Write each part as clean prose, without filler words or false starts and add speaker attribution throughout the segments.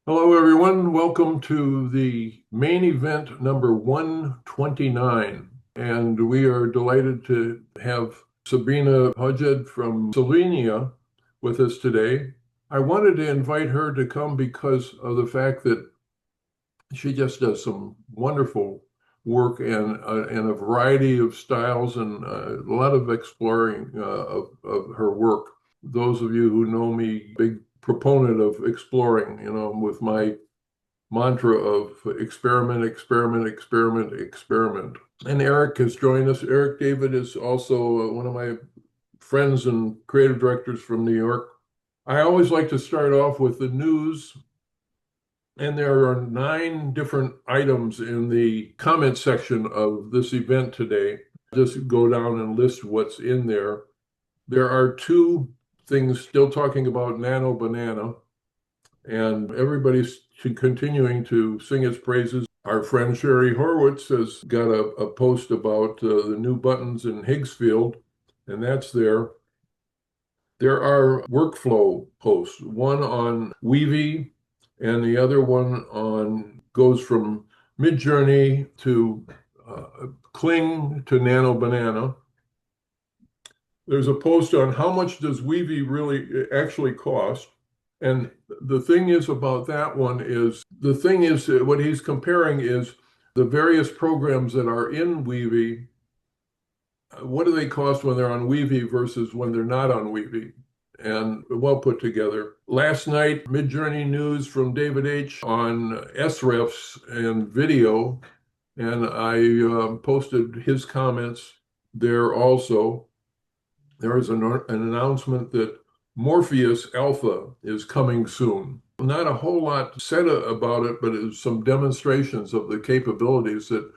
Speaker 1: Hello, everyone. Welcome to the main event number 129. And we are delighted to have Sabina Podjed from Slovenia with us today. I wanted to invite her to come because of the fact that she just does some wonderful work and a variety of styles and a lot of exploring of her work. Those of you who know me, big proponent of exploring, with my mantra of experiment, experiment, experiment, experiment. And Eric has joined us. Eric David is also one of my friends and creative directors from New York. I always like to start off with the news, and there are 9 different items in the comment section of this event today. Just go down and list what's in there. There are 2 things still talking about Nano Banana, and everybody's continuing to sing its praises. Our friend Sherry Horwitz has got a post about the new buttons in Higgsfield, and that's there. There are workflow posts, one on Weavy, and the other one on goes from Midjourney to Kling to Nano Banana. There's a post on how much does Weavy really actually cost. And the thing is about that one is what he's comparing is the various programs that are in Weavy. What do they cost when they're on Weavy versus when they're not on Weavy? And well put together. Last night, Midjourney news from David H. on SREFs and video, and I posted his comments there also. There is an announcement that Morpheus Alpha is coming soon. Not a whole lot said about it, but it's some demonstrations of the capabilities that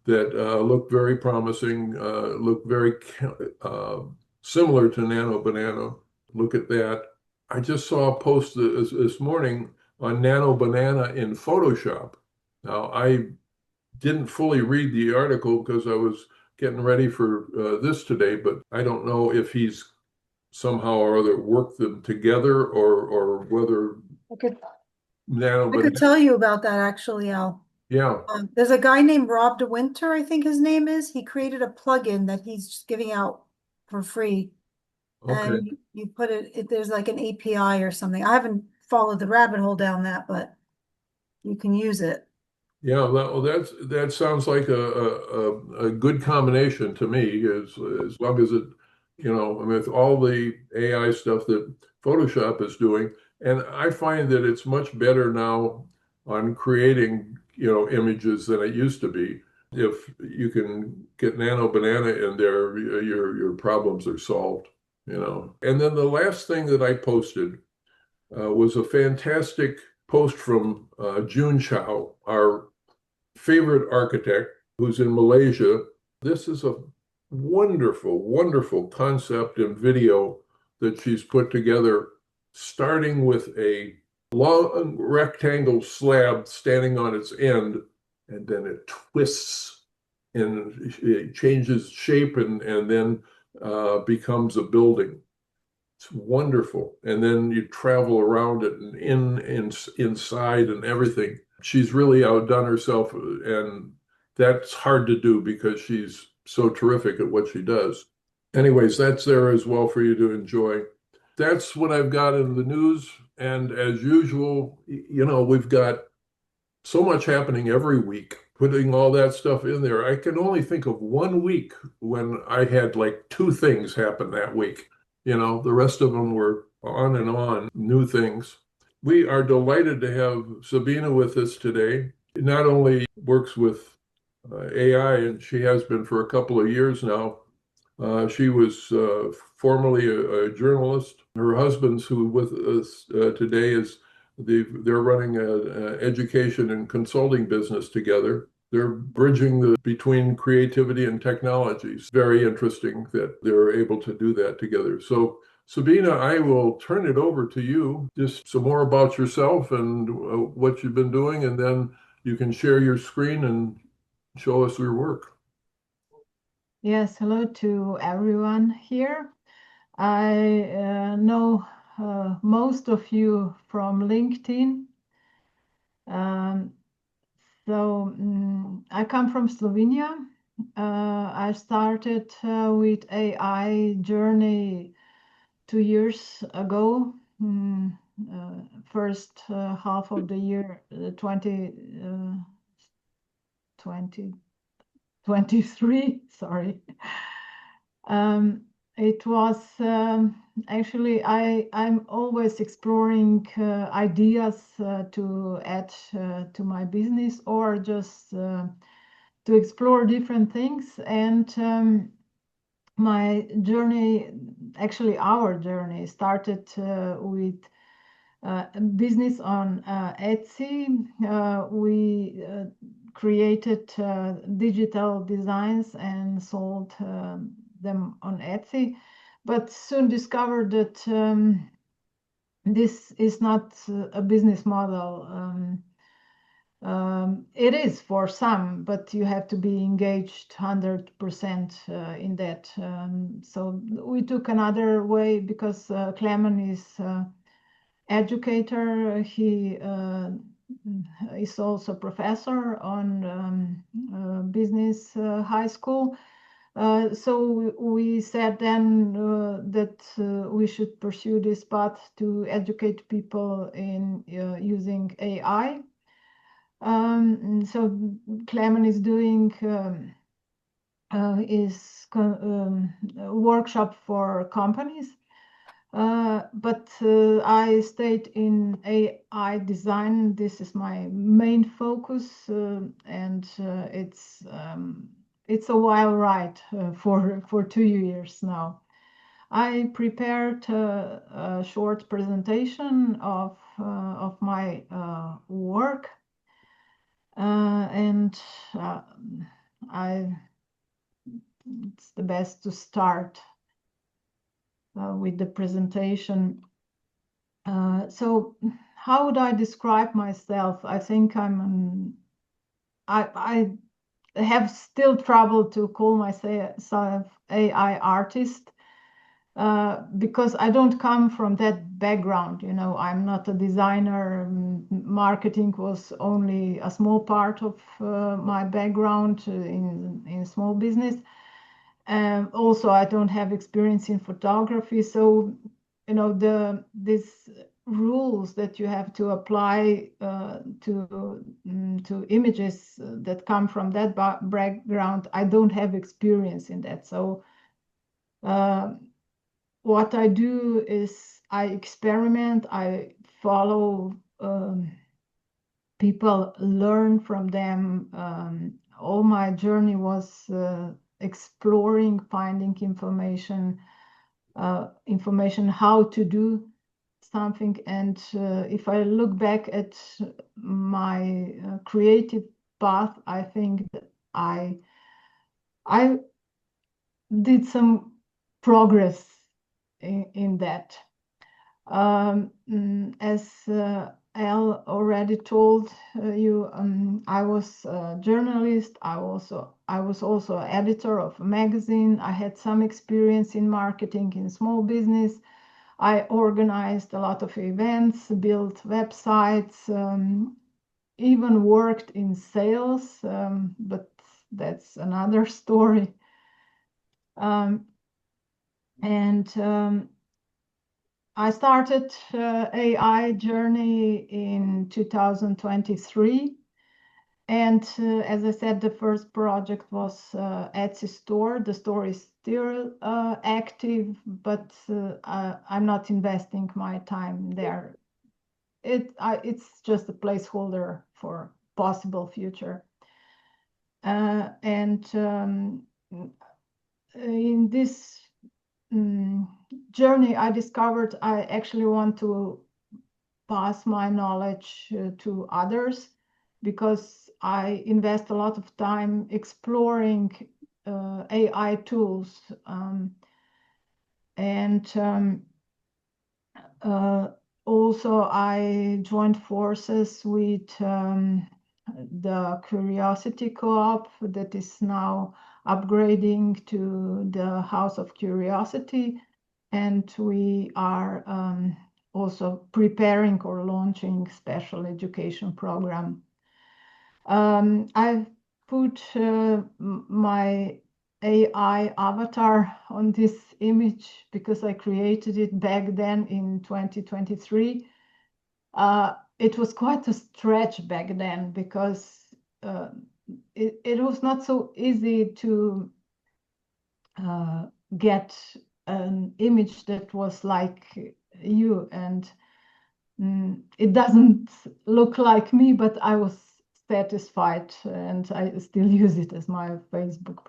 Speaker 1: look very promising, look very similar to Nano Banana. Look at that. I just saw a post this morning on Nano Banana in Photoshop. Now, I didn't fully read the article because I was getting ready for this today, but I don't know if he's somehow or other worked them together or whether
Speaker 2: I could
Speaker 1: Nano
Speaker 2: I could
Speaker 1: Banana.
Speaker 2: tell you about that actually, Al.
Speaker 1: Yeah.
Speaker 2: There's a guy named Rob DeWinter, I think his name is. He created a plugin that he's just giving out for free.
Speaker 1: Okay.
Speaker 2: And you put there's like an API or something. I haven't followed the rabbit hole down that, but you can use it.
Speaker 1: Yeah. Well, that sounds like a good combination to me. As long as with all the AI stuff that Photoshop is doing, and I find that it's much better now on creating images than it used to be. If you can get Nano Banana in there, your problems are solved. And then the last thing that I posted was a fantastic post from June Chow, our favorite architect who's in Malaysia. This is a wonderful, wonderful concept and video that she's put together, starting with a long rectangle slab standing on its end, and then it twists and it changes shape and then becomes a building. It's wonderful. And then you travel around it and inside and everything. She's really outdone herself, and that's hard to do because she's so terrific at what she does. Anyways, that's there as well for you to enjoy. That's what I've got in the news. And as usual, we've got so much happening every week. Putting all that stuff in there, I can only think of one week when I had like 2 things happen that week. The rest of them were on and on, new things. We are delighted to have Sabina with us today. Not only works with AI, and she has been for a couple of years now. She was formerly a journalist. Her husband's who with us today is they're running an education and consulting business together. They're bridging between creativity and technology. It's very interesting that they're able to do that together. So, Sabina, I will turn it over to you. Just some more about yourself and what you've been doing, and then you can share your screen and show us your work.
Speaker 3: Yes, hello to everyone here. I know most of you from LinkedIn, Um, I come from Slovenia. I started with AI journey 2 years ago. First half of the year 2023, sorry. It was actually I'm always exploring ideas to add to my business, or just to explore different things. And my journey, actually our journey, started with business on Etsy. We created digital designs and sold them on Etsy, but soon discovered that this is not a business model. It is for some, but you have to be engaged 100% in that. So we took another way, because Clement is educator. He is also professor on business high school. So we said then that we should pursue this path to educate people in using AI. So Clement is doing a workshop for companies. But I stayed in AI design. This is my main focus, and it's a wild ride for 2 years now. I prepared a short presentation of my work, and it's the best to start with the presentation. So how would I describe myself? I think I have still trouble to call myself AI artist, because I don't come from that background. I'm not a designer. Marketing was only a small part of my background in small business. Also, I don't have experience in photography. So, these rules that you have to apply to images that come from that background, I don't have experience in that. So what I do is I experiment, I follow people, learn from them. All my journey was exploring, finding information how to do something. And if I look back at my creative path, I think that I did some progress in that. As Al already told you, I was a journalist. I was also editor of a magazine. I had some experience in marketing in small business. I organized a lot of events, built websites, even worked in sales, but that's another story. I started AI journey in 2023. And as I said, the first project was Etsy store. The store is still active, but I'm not investing my time there. It's just a placeholder for possible future. In this journey, I discovered I actually want to pass my knowledge to others, because I invest a lot of time exploring AI tools. Also, I joined forces with the Curiosity Co-op that is now upgrading to the House of Curiosity. And we are also preparing or launching special education program. I've put my AI avatar on this image because I created it back then in 2023. It was quite a stretch back then because it was not so easy to get an image that was like you, and it doesn't look like me, but I was satisfied, and I still use it as my Facebook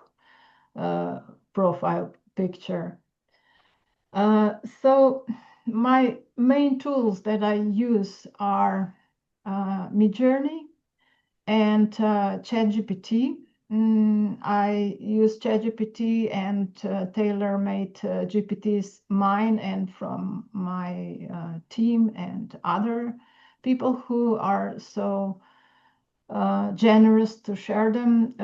Speaker 3: profile picture. So my main tools that I use are Midjourney and ChatGPT. I use ChatGPT and tailor-made GPTs, mine and from my team and other people who are so generous to share them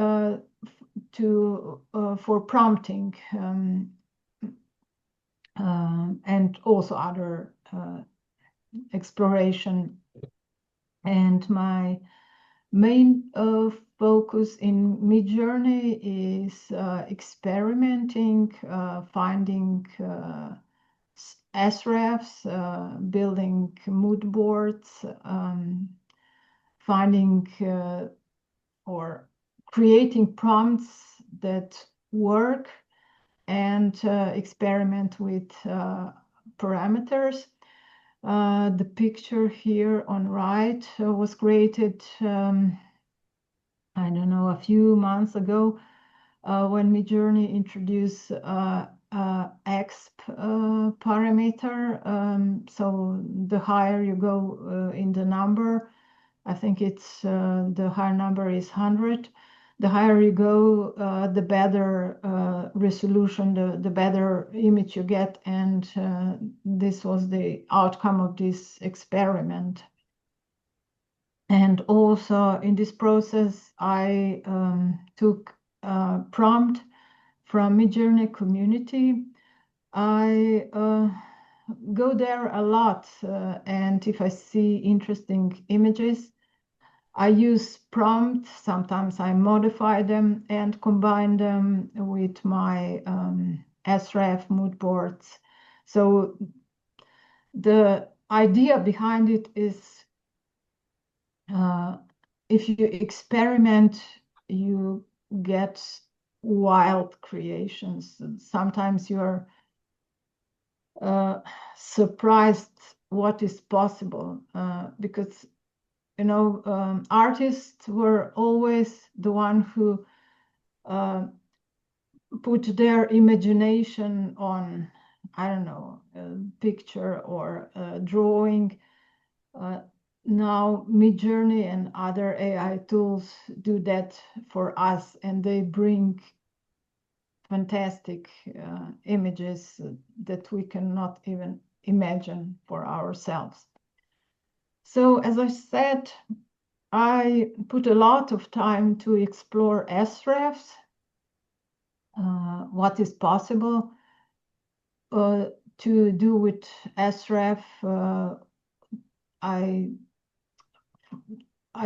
Speaker 3: for prompting and also other exploration. And my main focus in Midjourney is experimenting, finding SREFs, building mood boards, finding or creating prompts that work, and experiment with parameters. The picture here on right was created, I don't know, a few months ago when Midjourney introduced EXP parameter. So the higher you go in the number, I think it's the higher number is 100. The higher you go, the better resolution, the better image you get. And this was the outcome of this experiment. And also in this process, I took a prompt from Midjourney community. I go there a lot, and if I see interesting images, I use prompts. Sometimes I modify them and combine them with my SREF mood boards. So the idea behind it is if you experiment, you get wild creations. Sometimes you're surprised what is possible because artists were always the one who put their imagination on, I don't know, a picture or a drawing. Now Midjourney and other AI tools do that for us, and they bring fantastic images that we cannot even imagine for ourselves. So as I said, I put a lot of time to explore SREFs, what is possible to do with SREF. I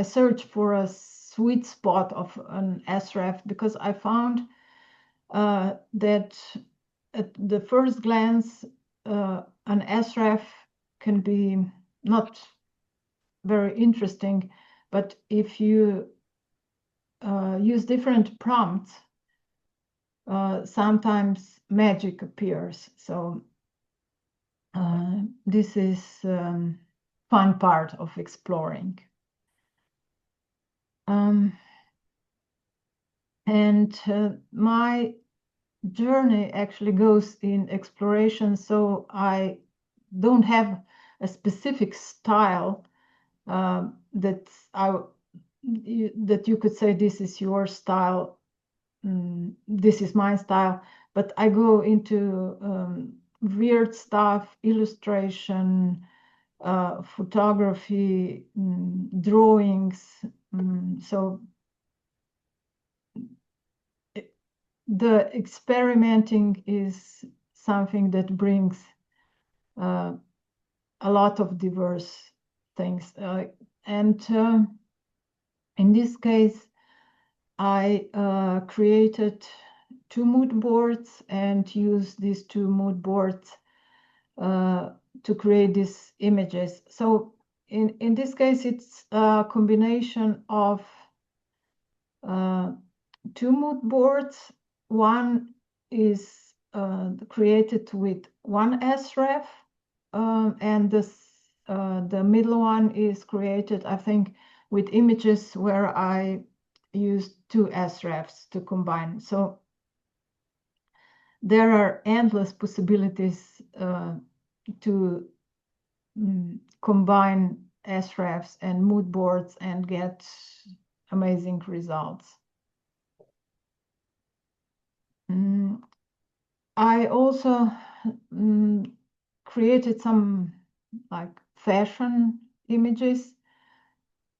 Speaker 3: searched for a sweet spot of an SREF because I found that at the first glance, an SREF can be not very interesting, but if you use different prompts, sometimes magic appears. So this is fun part of exploring. And my journey actually goes in exploration, so I don't have a specific style that you could say this is your style, this is my style, but I go into weird stuff, illustration, photography, drawings. So the experimenting is something that brings a lot of diverse things. And in this case, I created 2 mood boards and used these 2 mood boards to create these images. So in this case, it's a combination of 2 mood boards. One is created with 1 sref, and the middle one is created, I think, with images where I used 2 srefs to combine. So there are endless possibilities to combine srefs and mood boards and get amazing results. I also created some like fashion images.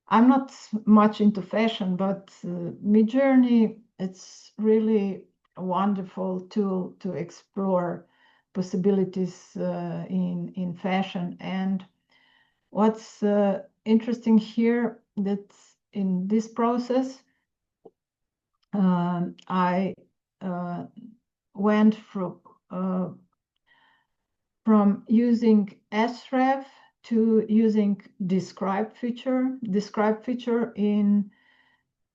Speaker 3: I'm not much into fashion, but Midjourney, it's really a wonderful tool to explore possibilities in fashion. And what's interesting here, that in this process, I went from using sref to using describe feature. Describe feature in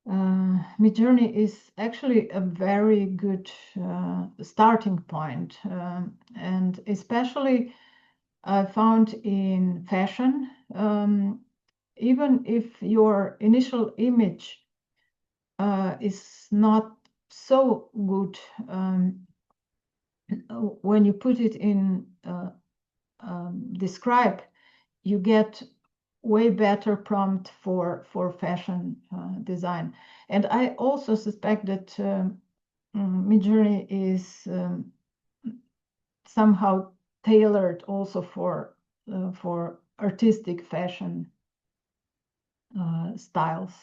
Speaker 3: Midjourney is actually a very good starting point, and especially I found in fashion, even if your initial image is not so good, when you put it in describe, you get way better prompt for fashion design. And I also suspect that Midjourney is somehow tailored also for artistic fashion styles.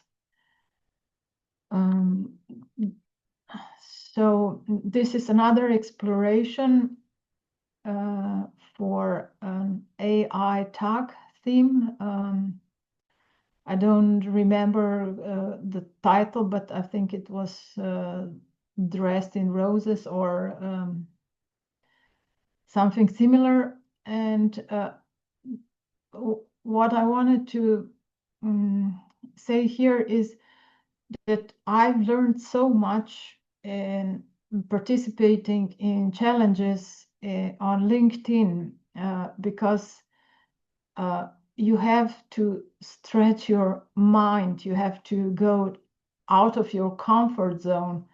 Speaker 3: So this is another exploration for an AI tag theme. I don't remember the title, but I think it was Dressed in Roses or something similar. And what I wanted to say here is that I've learned so much in participating in challenges on LinkedIn because you have to stretch your mind, you have to go out of your comfort zone,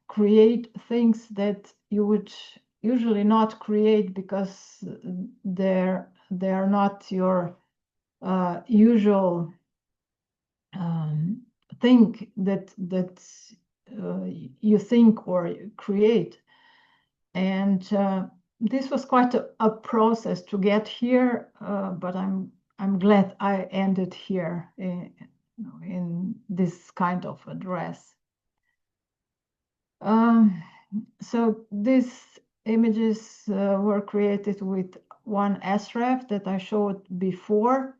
Speaker 3: create things that you would usually not create because they're not your usual thing that you think or create. And this was quite a process to get here, but I'm glad I ended here in this kind of address. So these images were created with 1 sref that I showed before.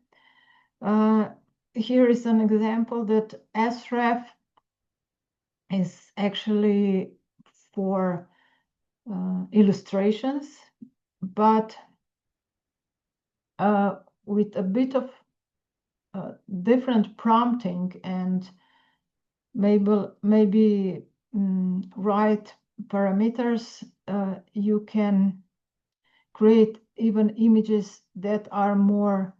Speaker 3: Here is an example that sref is actually for illustrations, but with a bit of different prompting and maybe right parameters, you can create even images that are more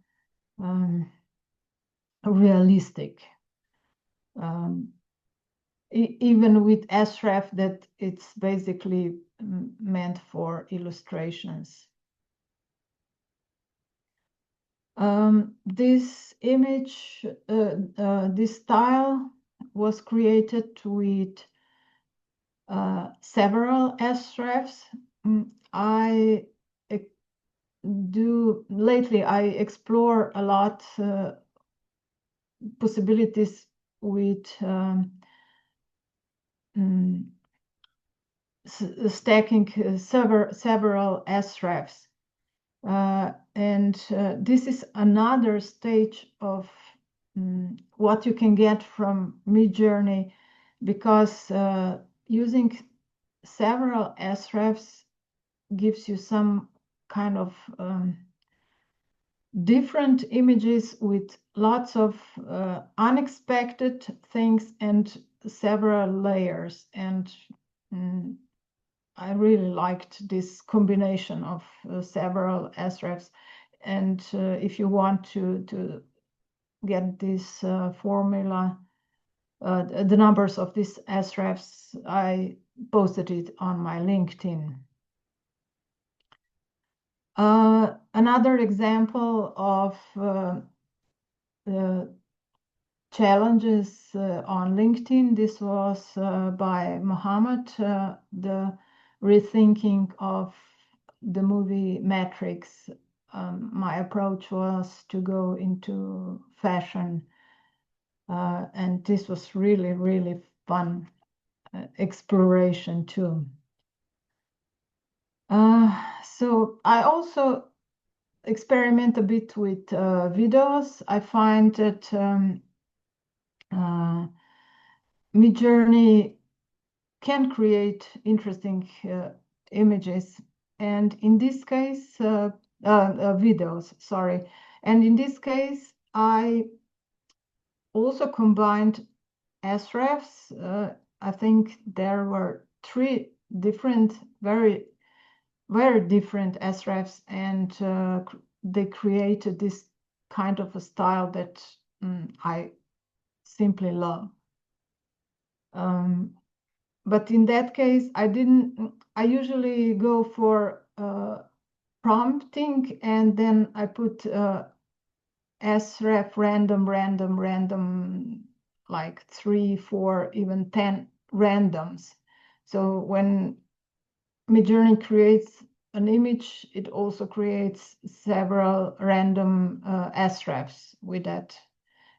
Speaker 3: realistic. Even with sref that it's basically meant for illustrations. This image, this style was created with several srefs. Lately I explore a lot possibilities with stacking several srefs. And this is another stage of what you can get from Midjourney, because using several srefs gives you some kind of different images with lots of unexpected things and several layers. And I really liked this combination of several srefs. And if you want to get this formula, the numbers of these srefs, I posted it on my LinkedIn. Another example of challenges on LinkedIn, this was by Mohammed, the rethinking of the movie Matrix. My approach was to go into fashion, and this was really, really fun exploration too. So I also experiment a bit with videos. I find that Midjourney can create interesting images, and in this case, videos, sorry. And in this case, I also combined srefs. I think there were 3 different, very different srefs, and they created this kind of a style that I simply love. But in that case, I usually go for prompting, and then I put sref random, like 3, 4, even 10 randoms. So when Midjourney creates an image, it also creates several random srefs with that.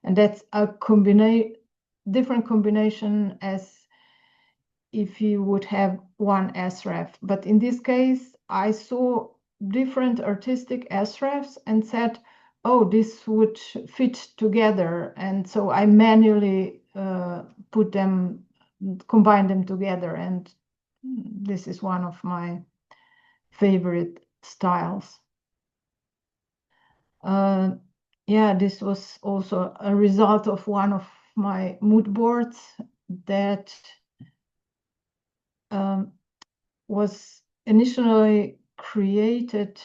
Speaker 3: And that's a different combination as if you would have one sref. But in this case, I saw different artistic srefs and said, oh, this would fit together. And so I manually combine them together. And this is one of my favorite styles. Yeah, this was also a result of one of my mood boards that was initially created.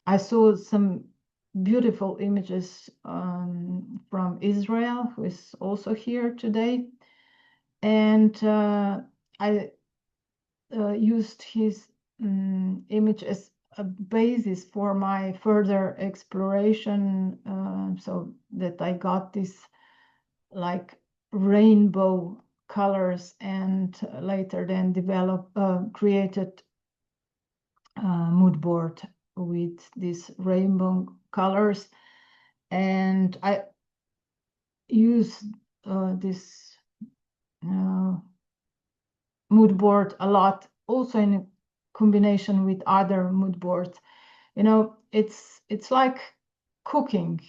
Speaker 3: I saw some beautiful images from Israel, who is also here today. And I used his image as a basis for my further exploration, so that I got this like rainbow colors, and later then created a mood board with these rainbow colors. And I use this mood board a lot, also in combination with other mood boards. You know, it's like cooking.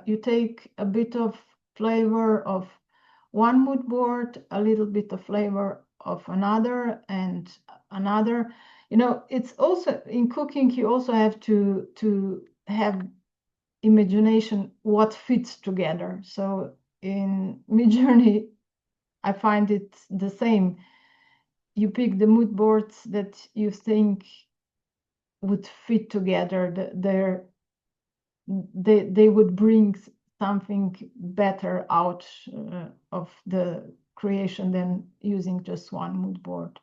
Speaker 3: You take a bit of flavor of one mood board, a little bit of flavor of another, and another. You know, it's also in cooking, you also have to have imagination what fits together. So in Midjourney, I find it the same. You pick the mood boards that you think would fit together. They would bring something better out of the creation than using just one mood board.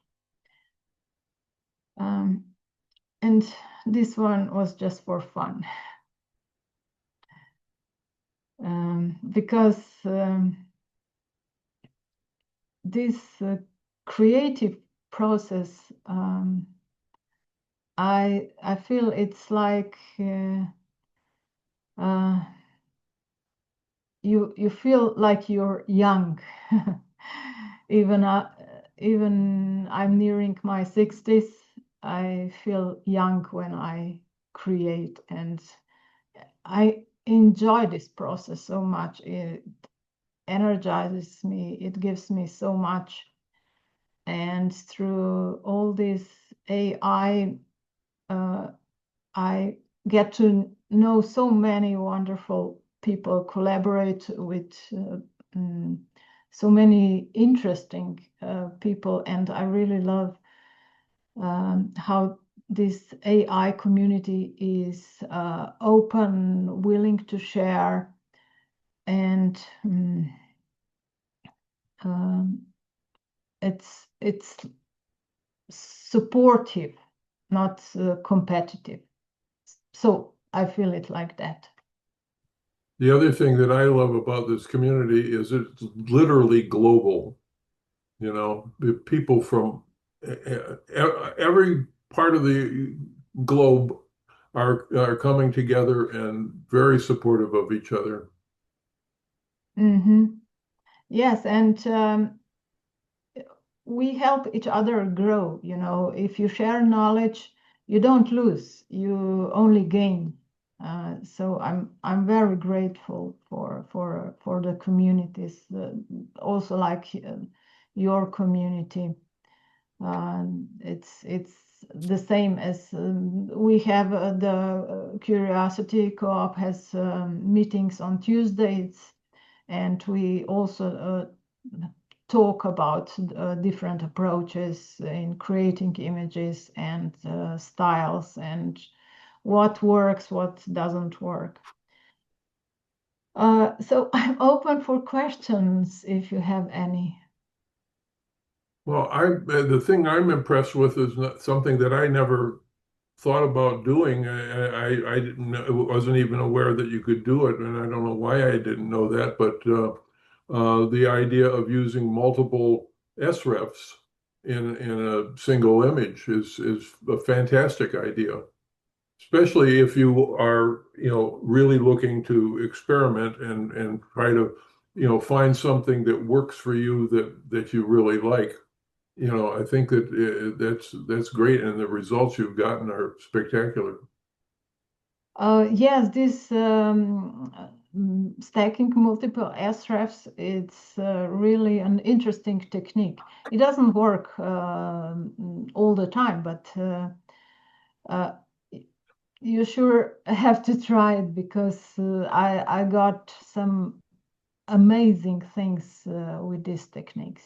Speaker 3: And this one was just for fun. Because this creative process, I feel it's like you feel like you're young. Even I'm nearing my 60s, I feel young when I create. And I enjoy this process so much. It energizes me, it gives me so much. And through all this AI, I get to know so many wonderful people, collaborate with so many interesting people, and I really love how this AI community is open, willing to share, and it's supportive, not competitive. So I feel it like that.
Speaker 1: The other thing that I love about this community is it's literally global. You know, the people from every part of the globe are coming together and very supportive of each other.
Speaker 3: Yes, and we help each other grow. You know, if you share knowledge, you don't lose, you only gain. So I'm very grateful for the communities, also like your community. It's the same as we have the Curiosity Co-op has meetings on Tuesdays, and we also talk about different approaches in creating images and styles and what works, what doesn't work. So I'm open for questions if you have any.
Speaker 1: Well, the thing I'm impressed with is not something that I never thought about doing. I didn't wasn't even aware that you could do it, and I don't know why I didn't know that. But the idea of using multiple SREFs in a single image is a fantastic idea, especially if you are, you know, really looking to experiment and try to, you know, find something that works for you that you really like. You know, I think that that's great, and the results you've gotten are spectacular.
Speaker 3: Yes, this stacking multiple SREFs, it's really an interesting technique. It doesn't work all the time, but uh, you sure have to try it, because I got some amazing things with this technique.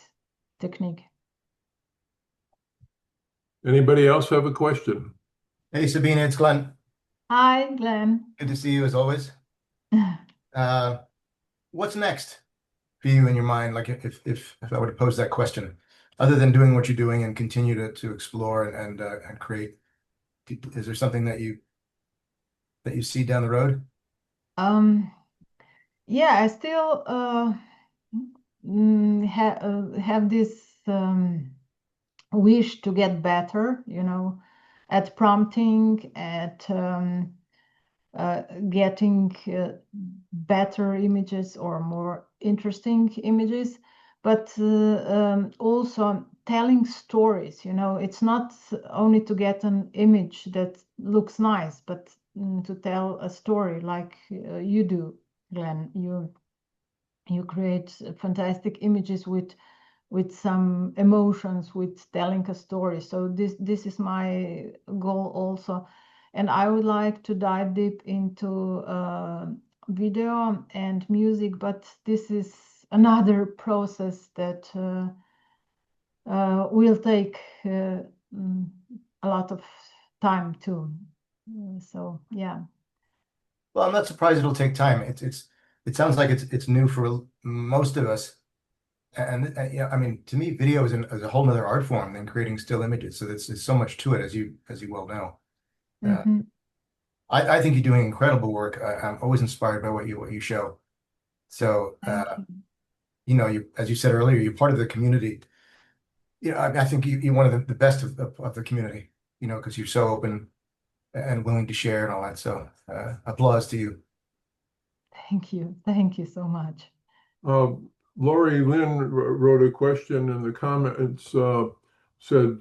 Speaker 1: Anybody else have a question?
Speaker 4: Hey, Sabina, it's Glenn.
Speaker 3: Hi, Glenn.
Speaker 4: Good to see you as always. What's next for you in your mind? Like if I were to pose that question, other than doing what you're doing and continue to explore and create, is there something that you see down the road?
Speaker 3: Yeah, I still have this wish to get better, you know, at prompting, at getting better images or more interesting images, but also telling stories. You know, it's not only to get an image that looks nice, but to tell a story like you do, Glenn. You create fantastic images with some emotions, with telling a story. So this is my goal also, and I would like to dive deep into video and music, but this is another process that will take a lot of time too. So yeah.
Speaker 4: Well, I'm not surprised it'll take time. It sounds like it's new for most of us. And yeah, I mean, to me, video is a whole nother art form than creating still images. So there's so much to it, as you well know. I think you're doing incredible work. I'm always inspired by what you show. So you know, as you said earlier, you're part of the community. You know, I think you're one of the best of the community. You know, because you're so open and willing to share and all that. So applause to you.
Speaker 3: Thank you so much.
Speaker 1: Lori Lynn wrote a question in the comments, said,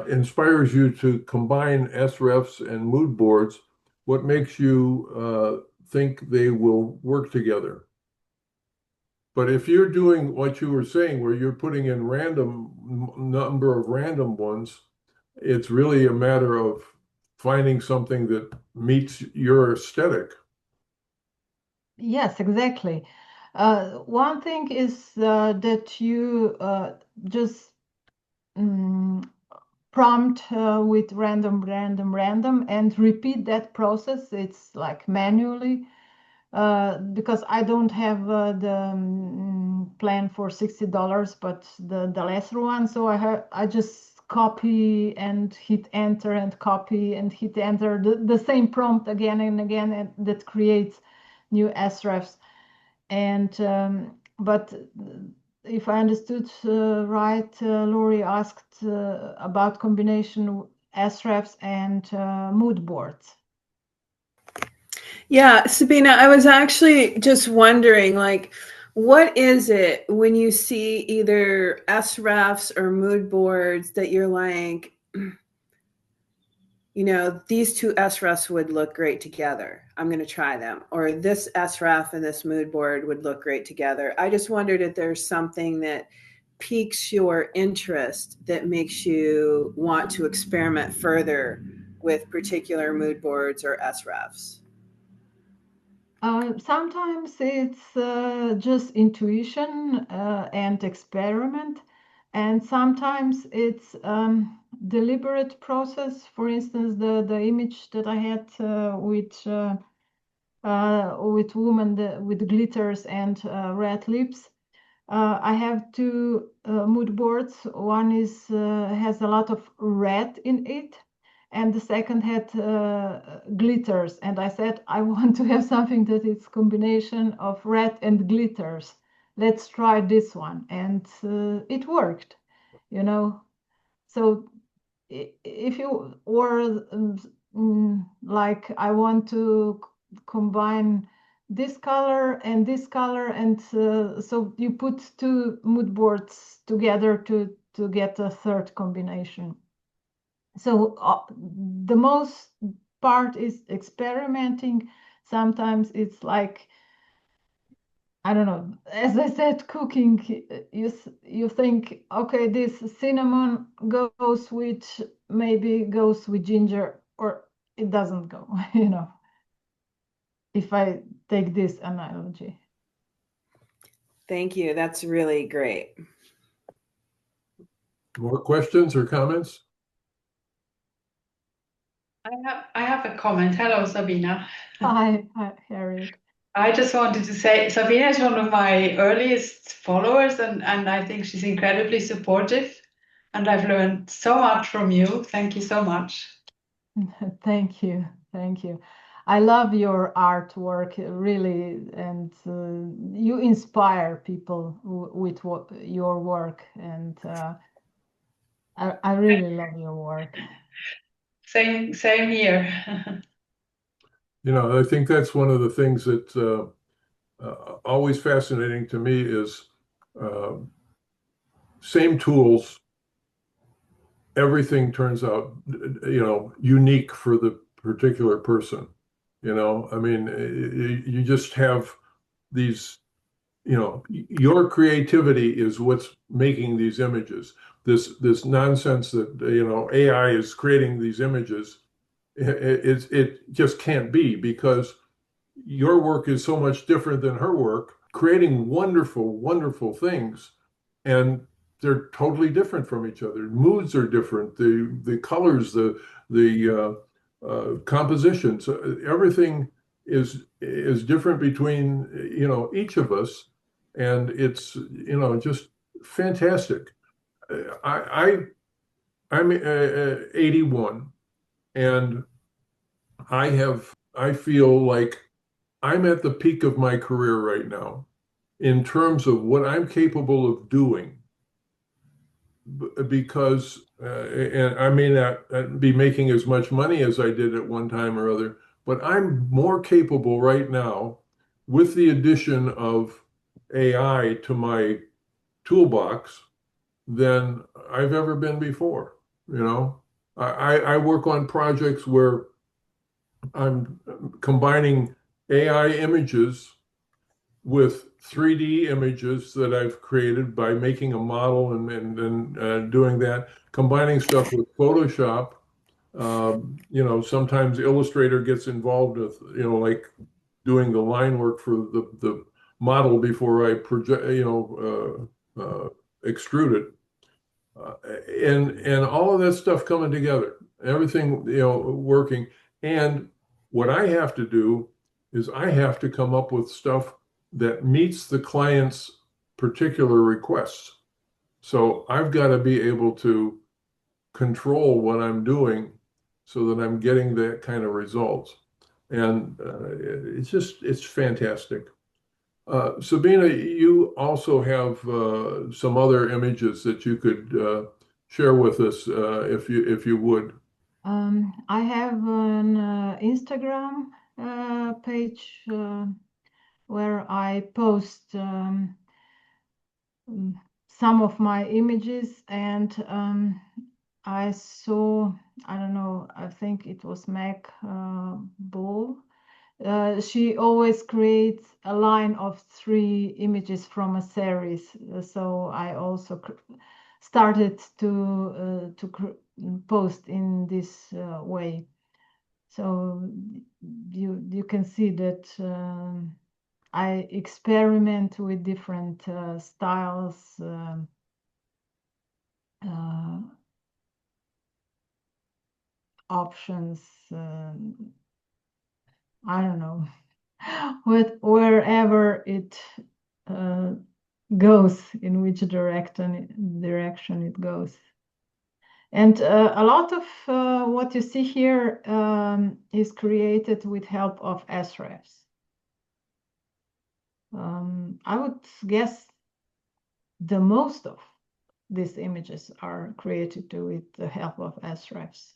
Speaker 1: inspires you to combine SREFs and mood boards? What makes you think they will work together? But if you're doing what you were saying, where you're putting in number of random ones, it's really a matter of finding something that meets your aesthetic.
Speaker 3: Yes, exactly. One thing is that you just prompt with random, and repeat that process. It's like manually, because I don't have the plan for $60, but the lesser one. So I just copy and hit enter and copy and hit enter the same prompt again and again, and that creates new srefs. And but if I understood right, Lori asked about combination srefs and mood boards.
Speaker 5: Yeah, Sabina, I was actually just wondering, like, what is it when you see either SREFs or mood boards that you're like, these two SREFs would look great together. I'm going to try them. Or this SREF and this mood board would look great together. I just wondered if there's something that piques your interest that makes you want to experiment further with particular mood boards or SREFs.
Speaker 3: Sometimes it's just intuition and experiment, and sometimes it's deliberate process. For instance, the image that I had with woman with glitters and red lips. I have two mood boards. One is has a lot of red in it, and the second had glitters. And I said, I want to have something that is combination of red and glitters. Let's try this one, and it worked. So if you or like I want to combine this color, and so you put two mood boards together to get a third combination. So the most part is experimenting. Sometimes it's like, I don't know, as I said, cooking. You think, okay, this cinnamon goes with ginger, or it doesn't go. If I take this analogy.
Speaker 5: Thank you. That's really great.
Speaker 1: More questions or comments?
Speaker 6: I have a comment. Hello, Sabina.
Speaker 3: Hi, Harriet.
Speaker 6: I just wanted to say Sabina is one of my earliest followers, and I think she's incredibly supportive. And I've learned so much from you. Thank you so much.
Speaker 3: Thank you. Thank you. I love your artwork, really, and you inspire people with your work, and I really love your work.
Speaker 6: Same here.
Speaker 1: I think that's one of the things that's always fascinating to me is same tools, everything turns out, unique for the particular person. I mean, you just have these, your creativity is what's making these images. This nonsense that, AI is creating these images, it just can't be, because your work is so much different than her work, creating wonderful, wonderful things. And they're totally different from each other. Moods are different. The colors, the compositions, everything is different between each of us, and it's just fantastic. I'm 81, and I feel like I'm at the peak of my career right now in terms of what I'm capable of doing, because and I may not be making as much money as I did at one time or other, but I'm more capable right now with the addition of AI to my toolbox than I've ever been before. You know, I work on projects where I'm combining AI images with 3D images that I've created by making a model and doing that, combining stuff with Photoshop. Sometimes Illustrator gets involved with, like doing the line work for the model before I project, extrude it. And all of that stuff coming together, everything, working. And what I have to do is I have to come up with stuff that meets the client's particular requests. So I've got to be able to control what I'm doing so that I'm getting that kind of results. And it's fantastic. Sabina, you also have some other images that you could share with us if you would.
Speaker 3: I have an Instagram page where I post some of my images, and I saw, I don't know, I think it was Meg Bull. She always creates a line of 3 images from a series. So I also started to post in this way. So you can see that I experiment with different styles. Options. I don't know. Wherever it goes, in which direction it goes. And a lot of what you see here is created with help of SREFs. I would guess the most of these images are created with the help of SREFs.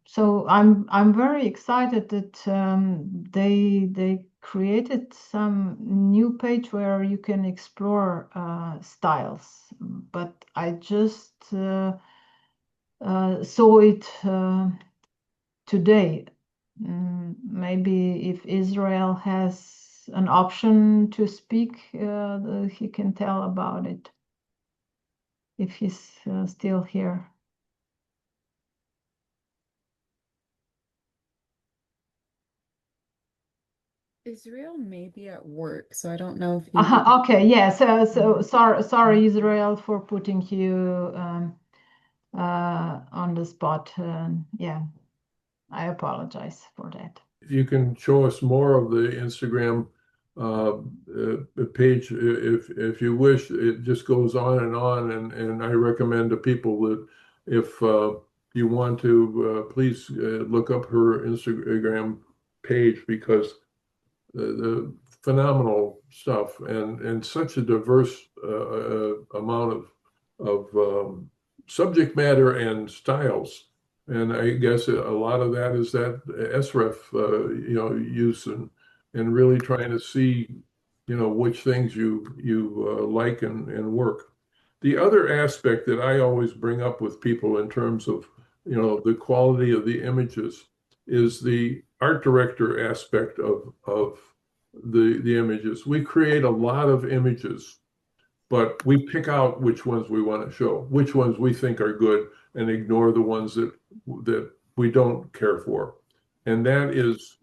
Speaker 3: So I'm very excited that they created some new page where you can explore styles, but I just saw it today. Maybe if Israel has an option to speak, he can tell about it if he's still here.
Speaker 7: Israel may be at work, so I don't know if you
Speaker 3: Okay, yeah. So sorry, Israel, for putting you on the spot. Yeah, I apologize for that.
Speaker 1: You can show us more of the Instagram page if you wish. It just goes on, and I recommend to people that if you want to, please look up her Instagram page because the phenomenal stuff and such a diverse amount of subject matter and styles. And I guess a lot of that is that SREF, use and really trying to see, which things you like and work. The other aspect that I always bring up with people in terms of, the quality of the images is the art director aspect of the images. We create a lot of images, but we pick out which ones we want to show, which ones we think are good, and ignore the ones that we don't care for. And that is,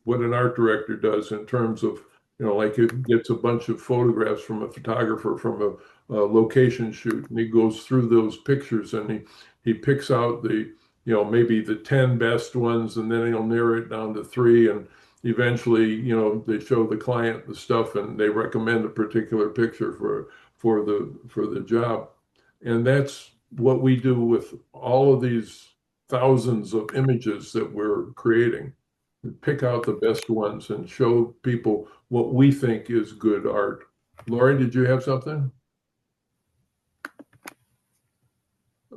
Speaker 1: what an art director does in terms of, like it gets a bunch of photographs from a photographer from a location shoot, and he goes through those pictures and he picks out the, maybe the 10 best ones, and then he'll narrow it down to 3, and eventually, they show the client the stuff and they recommend a particular picture for the job. And that's what we do with all of these thousands of images that we're creating. We pick out the best ones and show people what we think is good art. Lori, did you have something?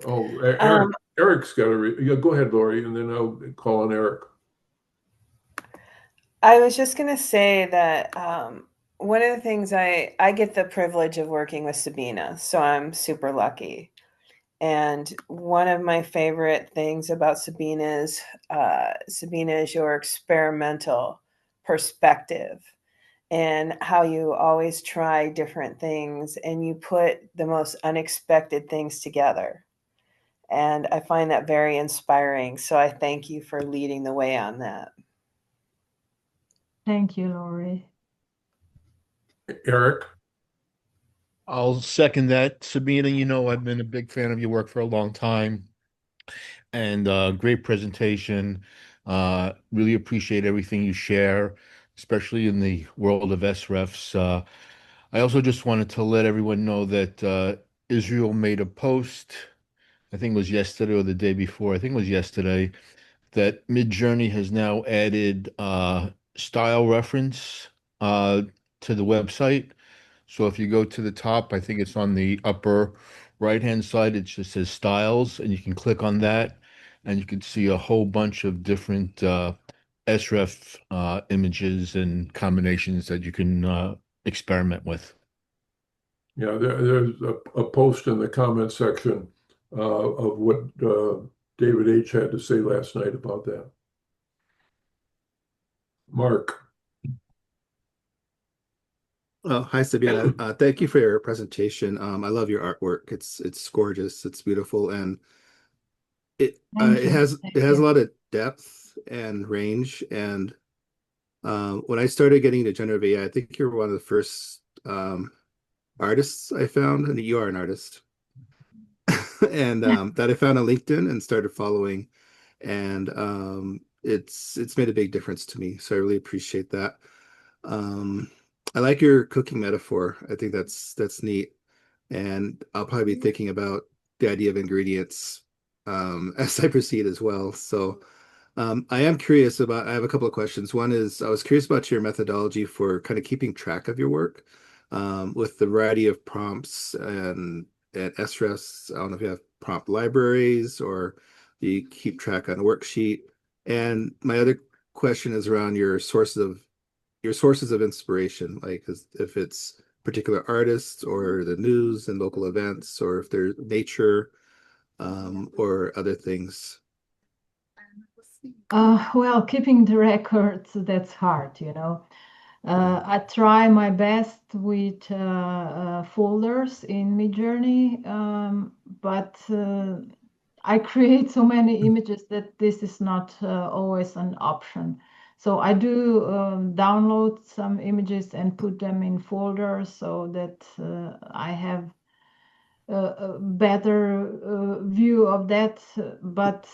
Speaker 1: Oh, Eric. Eric's got to go ahead, Lori, and then I'll call on Eric.
Speaker 5: I was just going to say that one of the things I get the privilege of working with Sabina, so I'm super lucky. And one of my favorite things about Sabina is your experimental perspective and how you always try different things and you put the most unexpected things together. And I find that very inspiring. So I thank you for leading the way on that.
Speaker 3: Thank you, Lori.
Speaker 1: Eric?
Speaker 8: I'll second that. Sabina, I've been a big fan of your work for a long time and great presentation. Really appreciate everything you share, especially in the world of SREFs. I also just wanted to let everyone know that Israel made a post, I think it was yesterday or the day before, I think it was yesterday, that Midjourney has now added style reference uh, to the website. So if you go to the top, I think it's on the upper right-hand side, it just says styles, and you can click on that, and you can see a whole bunch of different SREF images and combinations that you can experiment with.
Speaker 1: Yeah, there's a post in the comment section of what David H. had to say last night about that. Mark.
Speaker 9: Oh, hi, Sabina. Thank you for your presentation. I love your artwork. It's gorgeous. It's beautiful, and
Speaker 3: Thank
Speaker 9: it
Speaker 3: you.
Speaker 9: has
Speaker 3: Thank
Speaker 9: it has a
Speaker 3: you.
Speaker 9: lot of depth and range. And when I started getting into generative AI, I think you're one of the first artists I found, and you are an artist, and that I found on LinkedIn and started following, and it's made a big difference to me. So I really appreciate that. Um, I like your cooking metaphor. I think that's neat. And I'll probably be thinking about the idea of ingredients as I proceed as well. So I am curious about, I have a couple of questions. One is, I was curious about your methodology for kind of keeping track of your work with the variety of prompts and SREFs. I don't know if you have prompt libraries or you keep track on a worksheet. And my other question is around your sources of inspiration, like if it's particular artists or the news and local events, or if they're nature or other things.
Speaker 3: Well, keeping the records, that's hard, you know. I try my best with folders in Midjourney, but I create so many images that this is not always an option. So I do download some images and put them in folders so that I have a better view of that, but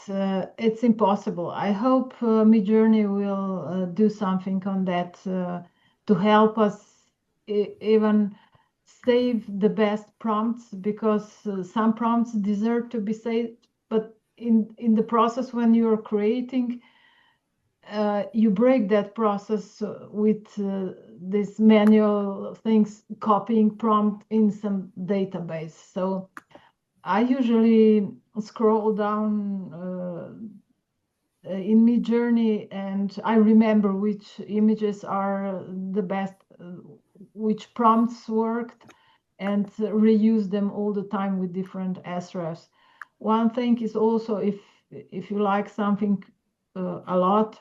Speaker 3: it's impossible. I hope Midjourney will do something on that to help us even save the best prompts, because some prompts deserve to be saved, but in the process when you're creating, you break that process with this manual things, copying prompt in some database. So I usually scroll down in Midjourney and I remember which images are the best, which prompts worked, and reuse them all the time with different SREFs. One thing is also, if you like something a lot,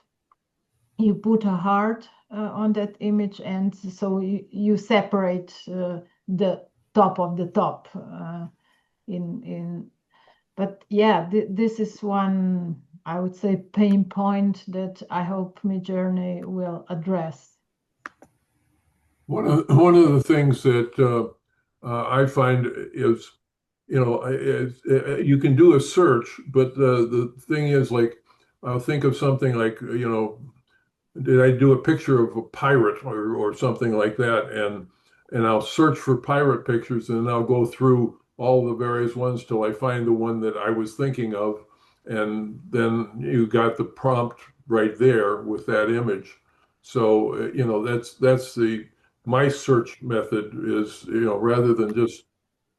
Speaker 3: you put a heart on that image, and so you separate the top of the top in but yeah, this is one, I would say, pain point that I hope Midjourney will address.
Speaker 1: One of the things that I find is, you can do a search, but the thing is, like, I'll think of something like, did I do a picture of a pirate or something like that, and I'll search for pirate pictures, and I'll go through all the various ones till I find the one that I was thinking of, and then you got the prompt right there with that image. So that's the my search method is, rather than just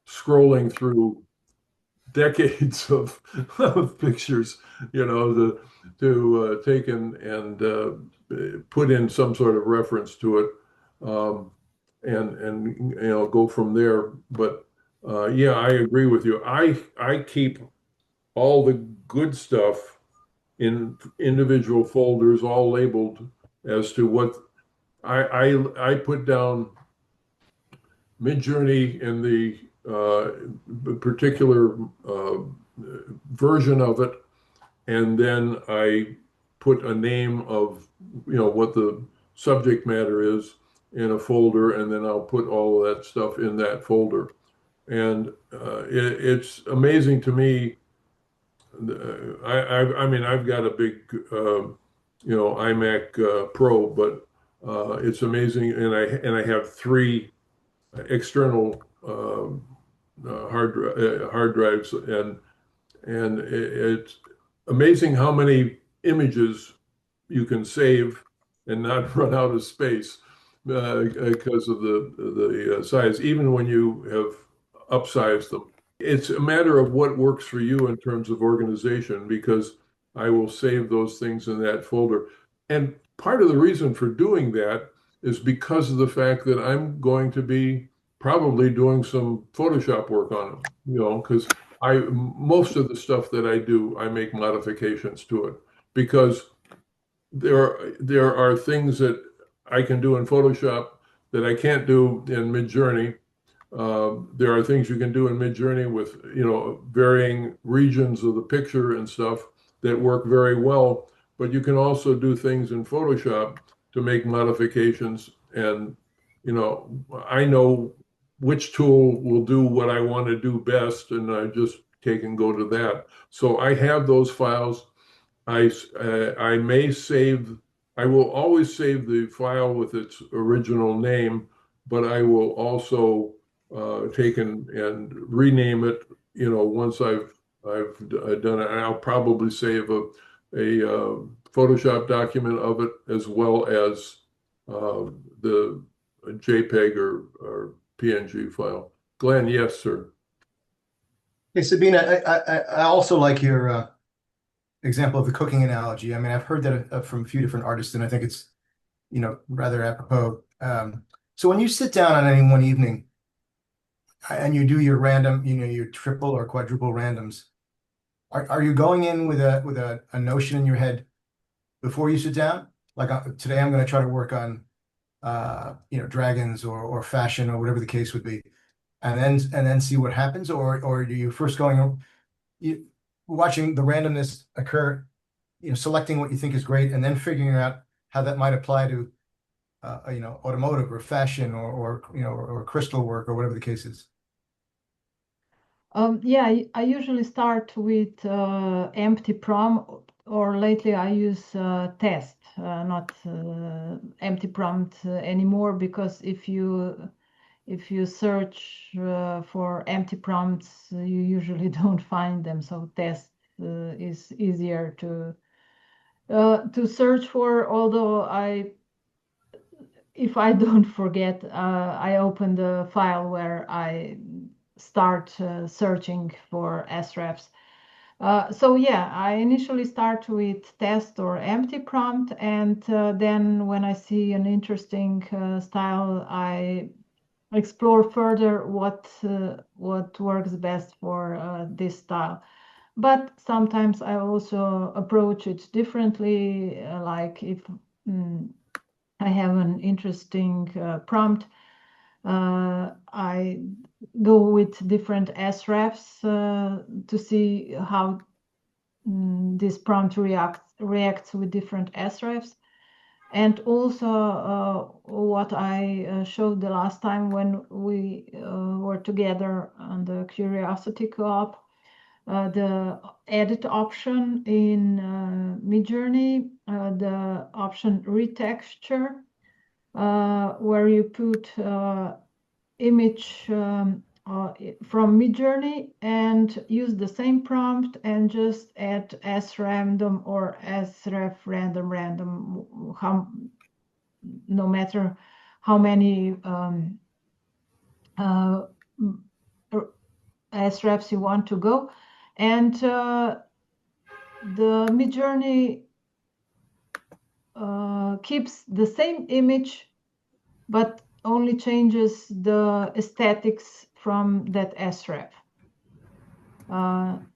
Speaker 1: scrolling through decades of pictures, to take and put in some sort of reference to it. and go from there. But yeah, I agree with you. I keep all the good stuff in individual folders, all labeled as to what I put down Midjourney in the particular version of it, and then I put a name of what the subject matter is in a folder, and then I'll put all of that stuff in that folder. And it's amazing to me. I mean, I've got a big iMac Pro, but it's amazing, and I have three external hard drives, and it's amazing how many images you can save and not run out of space because of the size, even when you have upsized them. It's a matter of what works for you in terms of organization, because I will save those things in that folder. And part of the reason for doing that is because of the fact that I'm going to be probably doing some Photoshop work on them, because most of the stuff that I do, I make modifications to it, because there are things that I can do in Photoshop that I can't do in Midjourney. There are things you can do in Midjourney with varying regions of the picture and stuff that work very well, but you can also do things in Photoshop to make modifications. And I know which tool will do what I want to do best, and I just take and go to that. So I have those files. I may save. I will always save the file with its original name, but I will also take and rename it. Once I've done it, and I'll probably save a Photoshop document of it, as well as the JPEG or PNG file. Glenn, yes, sir.
Speaker 4: Hey, Sabina, I also like your example of the cooking analogy. I mean, I've heard that from a few different artists, and I think it's, rather apropos. So when you sit down on any one evening and you do your random, your triple or quadruple randoms, are you going in with a notion in your head before you sit down? Like today, I'm going to try to work on, dragons or fashion or whatever the case would be, and then see what happens, or do you first watching the randomness occur, selecting what you think is great, and then figuring out how that might apply to, automotive or fashion or crystal work or whatever the case is.
Speaker 3: Yeah, I usually start with empty prompt, or lately I use test, not empty prompt anymore, because if you search for empty prompts, you usually don't find them. So test is easier to search for. Although if I don't forget, I open the file where I start searching for srefs. So yeah, I initially start with test or empty prompt, and then when I see an interesting style, I explore further what works best for this style. But sometimes I also approach it differently, like if I have an interesting prompt, I go with different srefs to see how this prompt reacts with different srefs. And also what I showed the last time when we were together on the Curiosity Co-op, the edit option in Midjourney, the option retexture, where you put image from Midjourney and use the same prompt and just add srandom or sref random, no matter how many srefs you want to go. And the Midjourney keeps the same image, but only changes the aesthetics from that sref.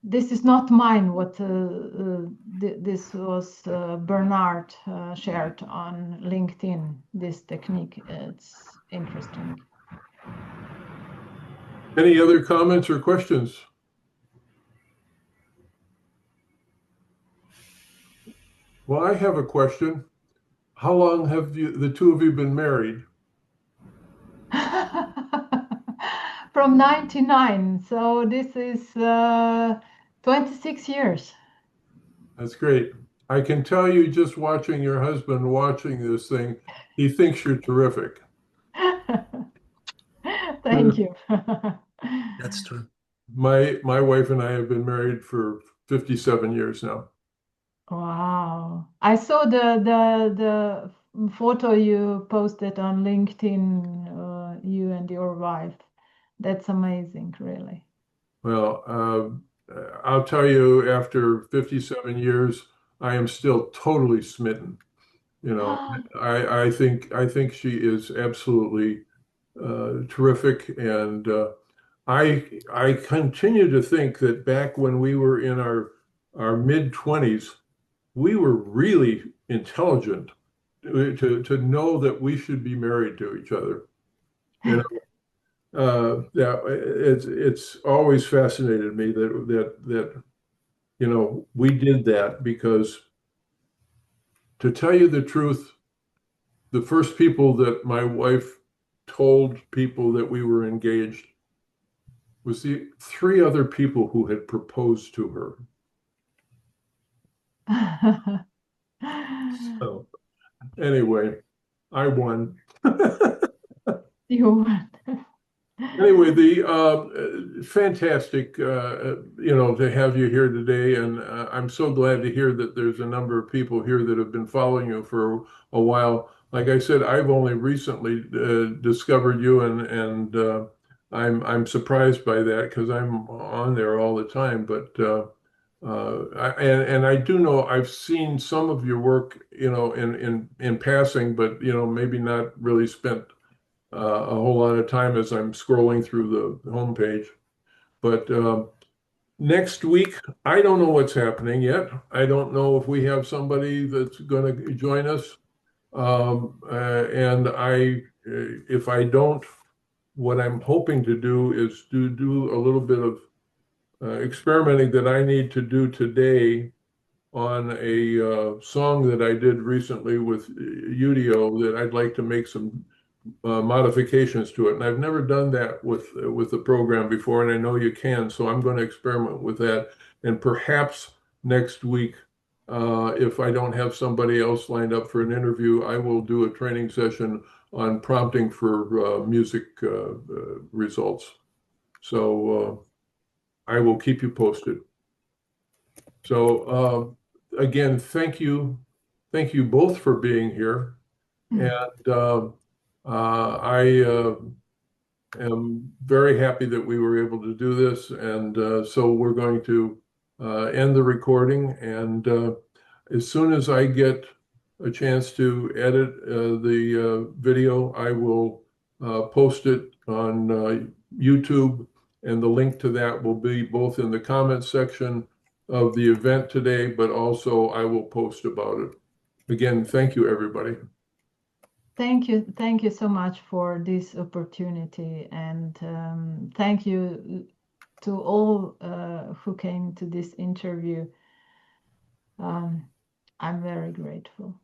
Speaker 3: This is not mine. This was Bernard shared on LinkedIn. This technique, it's interesting.
Speaker 1: Any other comments or questions? Well, I have a question. How long have the two of you been married?
Speaker 3: From 99, so this is 26 years.
Speaker 1: That's great. I can tell you just watching your husband watching this thing, he thinks you're terrific.
Speaker 3: Thank you.
Speaker 4: That's true.
Speaker 1: My wife and I have been married for 57 years now.
Speaker 3: Wow. I saw the photo you posted on LinkedIn, you and your wife. That's amazing, really.
Speaker 1: Well, I'll tell you, after 57 years, I am still totally smitten. You know, I think she is absolutely terrific, and I continue to think that back when we were in our mid-20s, we were really intelligent to know that we should be married to each other. You know, yeah, it's always fascinated me that you know we did that because, to tell you the truth, the first people that my wife told people that we were engaged was the three other people who had proposed to her. So anyway, I won.
Speaker 3: You
Speaker 1: Anyway, the fantastic, you know, to have you here today, and I'm so glad to hear that there's a number of people here that have been following you for a while. Like I said, I've only recently discovered you, and I'm surprised by that because I'm on there all the time. But and I do know I've seen some of your work, you know, in passing, but you know, maybe not really spent a whole lot of time as I'm scrolling through the homepage. But next week, I don't know what's happening yet. I don't know if we have somebody that's going to join us. And if I don't, what I'm hoping to do is to do a little bit of experimenting that I need to do today on a song that I did recently with Udio that I'd like to make some modifications to it. And I've never done that with the program before, and I know you can. So I'm going to experiment with that. And perhaps next week, if I don't have somebody else lined up for an interview, I will do a training session on prompting for music results. So I will keep you posted. So again, thank you both for being here. And I am very happy that we were able to do this. And so we're going to end the recording. And as soon as I get a chance to edit the video, I will post it on YouTube. And the link to that will be both in the comments section of the event today, but also I will post about it. Again, thank you, everybody.
Speaker 3: Thank you so much for this opportunity, and thank you to all who came to this interview. I'm very grateful.